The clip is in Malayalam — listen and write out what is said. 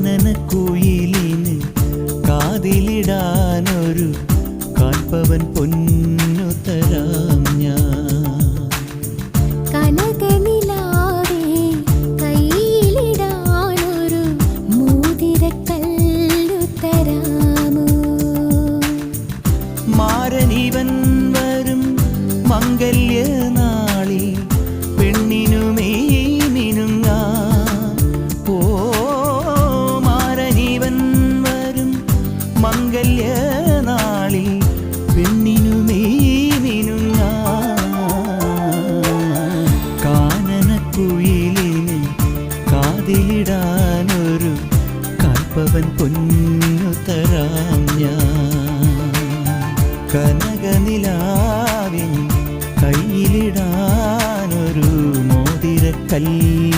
കാനനക്കുയിലിന് കാതിലിടാനൊരു കാൽപ്പവൻ പൊന്നു തരാം ഞാൻ. കനകനിലാവേ കയ്യിലിടാനൊരു മോതിരക്കല്ലു തരാമോ? മാരനിവൻ വരും മംഗല്യനാളിൽ പെണ്ണിനുമേ മിനുങ്ങാ. ഓ മാരനിവൻ വരും മംഗല്യനാളിൽ പെണ്ണിനുമേ മിനുങ്ങാ. കാനനക്കുയിലിന് കാതിലിടാനൊരു കാൽപ്പവൻ പൊന്നു തരാം ഞാൻ. കനകനിലാവിൻ കയ്യിലിടാനൊരു മോതിരക്കല്ല്